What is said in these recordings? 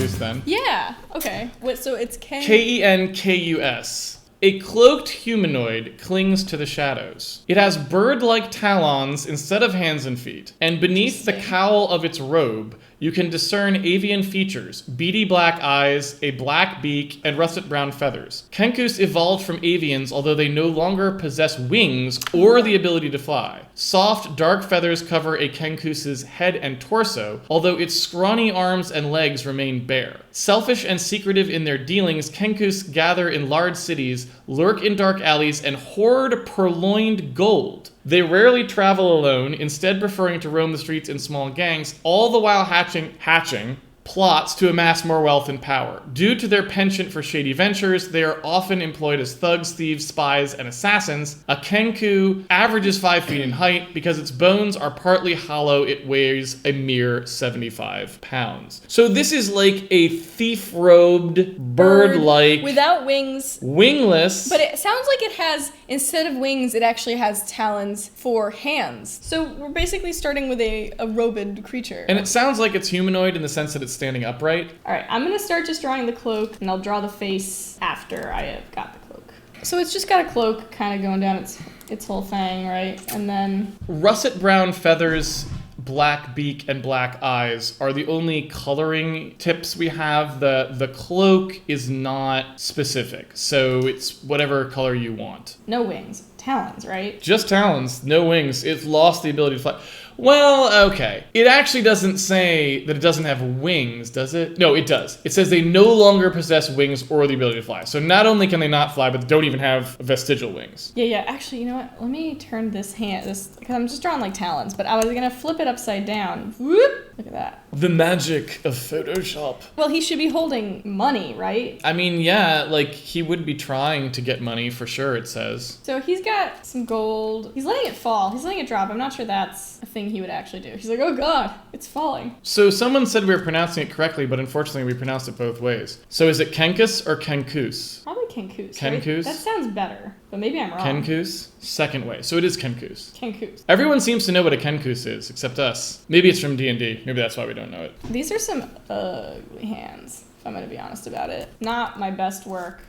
Kenkus then. Yeah. Okay. So it's Kenkus. A cloaked humanoid clings to the shadows. It has bird-like talons instead of hands and feet, and beneath the cowl of its robe, you can discern avian features, beady black eyes, a black beak, and russet brown feathers. Kenkus evolved from avians, although they no longer possess wings or the ability to fly. Soft, dark feathers cover a Kenkus's head and torso, although its scrawny arms and legs remain bare. Selfish and secretive in their dealings, Kenkus gather in large cities, lurk in dark alleys, and hoard purloined gold. They rarely travel alone, instead preferring to roam the streets in small gangs, all the while hatching plots to amass more wealth and power. Due to their penchant for shady ventures, they are often employed as thugs, thieves, spies, and assassins. A Kenku averages 5 feet in height. Because its bones are partly hollow, it weighs a mere 75 pounds. So this is like a thief-robed, bird-like... Without wings. Wingless. But it sounds like it has, instead of wings, it actually has talons for hands. So we're basically starting with a robed creature. And it sounds like it's humanoid in the sense that it's standing upright. All right, I'm gonna start just drawing the cloak, and I'll draw the face after I have got the cloak. So it's just got a cloak kind of going down its whole thing, right? And then... Russet brown feathers, black beak, and black eyes are the only coloring tips we have. The cloak is not specific, so it's whatever color you want. No wings. Talons, right? Just talons, no wings. It's lost the ability to fly. Well, okay. It actually doesn't say that it doesn't have wings, does it? No, it does. It says they no longer possess wings or the ability to fly. So not only can they not fly, but they don't even have vestigial wings. Yeah. Actually, you know what? Let me turn this because I'm just drawing like talons, but I was gonna flip it upside down. Whoop! Look at that. The magic of Photoshop. Well, he should be holding money, right? I mean, yeah, like he would be trying to get money for sure, it says. So he's got some gold. He's letting it fall. He's letting it drop. I'm not sure that's a thing he would actually do. He's like, oh God, it's falling. So someone said we were pronouncing it correctly, but unfortunately we pronounced it both ways. So is it Kenkus or Kenkus? Probably Kenkus. Kenkus? Right? That sounds better, but maybe I'm wrong. Kenkus? Second way. So it is Kenkus. Kenkus. Everyone seems to know what a Kenkus is, except us. Maybe it's from D&D. Maybe that's why we don't know it. These are some ugly hands, if I'm going to be honest about it. Not my best work.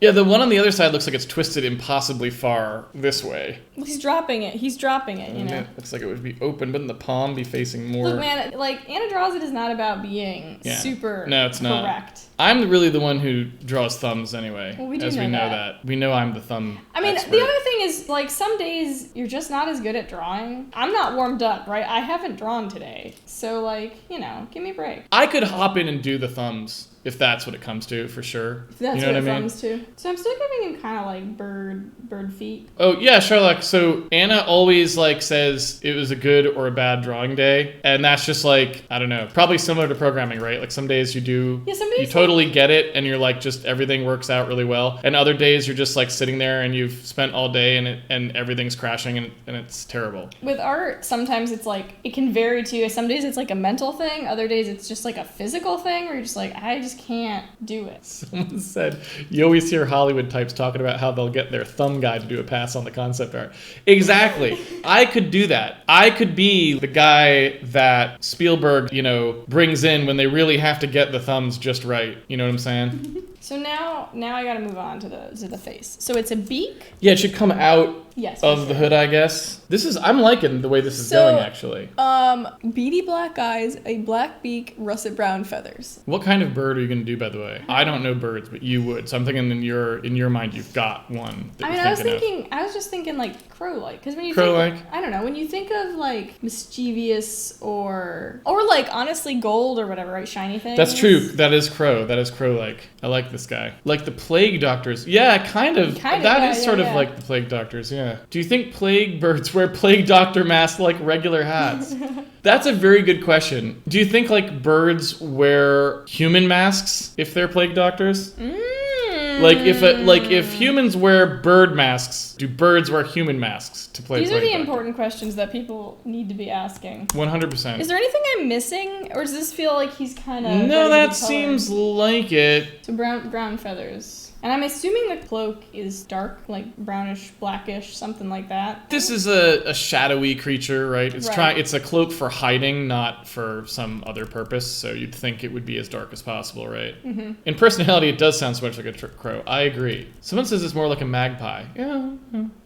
Yeah, the one on the other side looks like it's twisted impossibly far this way. Well, he's dropping it, you know? It looks like it would be open, but in the palm be facing more... Look, man, like, Anna Draws It is not about being super No, it's not. correct. I'm really the one who draws thumbs anyway. Well, we do as know we know that. We know I'm the thumb expert. The other thing is, like, some days you're just not as good at drawing. I'm not warmed up, right? I haven't drawn today. So, like, you know, give me a break. I could hop in and do the thumbs. If that's what it comes to, for sure. If that's you know what I it mean? comes to. So I'm still giving him kind of like bird feet. Oh, yeah, Sherlock. So Anna always, like, says it was a good or a bad drawing day. And that's just, like, I don't know, probably similar to programming, right? Like, some days you do, Yeah, some days you totally get it, and you're, like, just everything works out really well. And other days you're just, like, sitting there and you've spent all day and everything's crashing and it's terrible. With art, sometimes it's, like, it can vary too. Some days it's, like, a mental thing. Other days it's just, like, a physical thing where you're just, like, I just can't do it. Someone said, you always hear Hollywood types talking about how they'll get their thumb guy to do a pass on the concept art. Exactly. I could do that. I could be the guy that Spielberg, you know, brings in when they really have to get the thumbs just right. You know what I'm saying? So now I gotta move on to the face. So it's a beak. Yeah, it should come out Yes. of the hood, I guess. I'm liking the way this is going, actually. Beady black eyes, a black beak, russet brown feathers. What kind of bird are you going to do, by the way? I don't know birds, but you would. So I'm thinking in your mind, you've got one. I was just thinking like crow-like, because when you crow-like? think, I don't know, when you think of like mischievous or like honestly gold or whatever, right, shiny things. That's true. That is crow-like. I like this guy. Like the plague doctors. Yeah, kind of. That is sort of like the plague doctors. Yeah. Do you think plague birds wear plague doctor masks like regular hats? That's a very good question. Do you think like birds wear human masks if they're plague doctors? Like if humans wear bird masks, do birds wear human masks to play? These are the doctor? important questions that people need to be asking. 100%. Is there anything I'm missing, or does this feel like he's kind of? No, that seems like it. So brown feathers. And I'm assuming the cloak is dark, like brownish, blackish, something like that. This is a shadowy creature, right? Right. It's a cloak for hiding, not for some other purpose. So you'd think it would be as dark as possible, right? Mm-hmm. In personality, it does sound so much like a crow. I agree. Someone says it's more like a magpie. Yeah.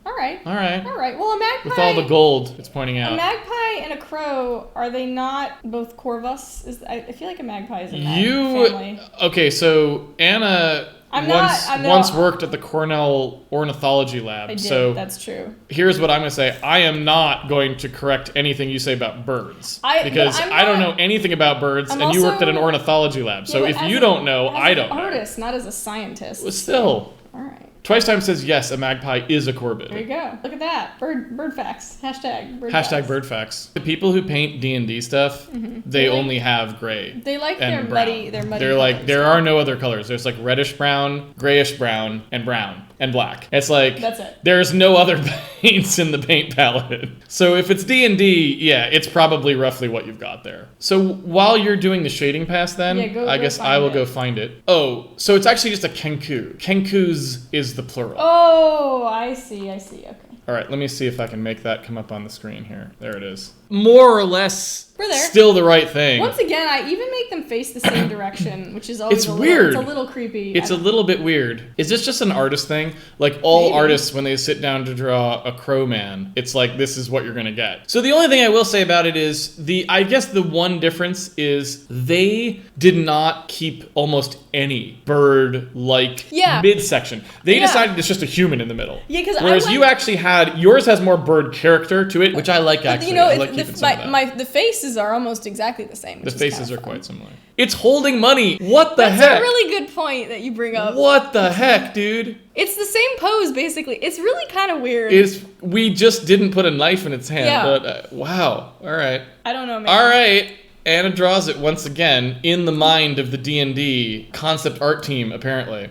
All right. All right. Well, a magpie. With all the gold, it's pointing out. A magpie and a crow, are they not both corvus? I feel like a magpie is a family. Okay, so Anna once worked at the Cornell Ornithology Lab. I did, so that's true. Here's what I'm going to say. I am not going to correct anything you say about birds. Because I don't know anything about birds, and you worked at an ornithology lab. So if you don't know, I don't know. As an artist, not as a scientist. Well, still. All right. Twice Time says yes, a magpie is a corvid. There you go. Look at that. Bird facts. Hashtag bird Hashtag facts. bird facts. The people who paint D&D stuff, they only have gray. They like and their muddy They're colors. like, there are no other colors. There's like reddish brown, grayish brown, and black. It's like, that's it. There's no other paints in the paint palette. So if it's D&D, yeah, it's probably roughly what you've got there. So while you're doing the shading pass then, I guess I will go find it. Oh, so it's actually just a Kenku. Kenkus is the plural. Oh, I see. Okay. All right, let me see if I can make that come up on the screen here. There it is. More or less We're there. Still the right thing. Once again, I even make them face the same direction, which is always weird. It's a little creepy. It's a little bit weird. Is this just an artist thing? Like all artists, when they sit down to draw a crow man, it's like, this is what you're gonna get. So the only thing I will say about it is I guess the one difference is they did not keep almost any bird-like midsection. They decided it's just a human in the middle. Yeah, because whereas you actually yours has more bird character to it, which I like actually. You know, I like keeping some of that. The faces are almost exactly the same. The faces are quite similar. It's holding money. What the heck? That's a really good point that you bring up. What the heck, dude? It's the same pose, basically. It's really kind of weird. We just didn't put a knife in its hand. Yeah. But, wow. All right. I don't know, man. All right. Anna draws it once again in the mind of the D&D concept art team, apparently.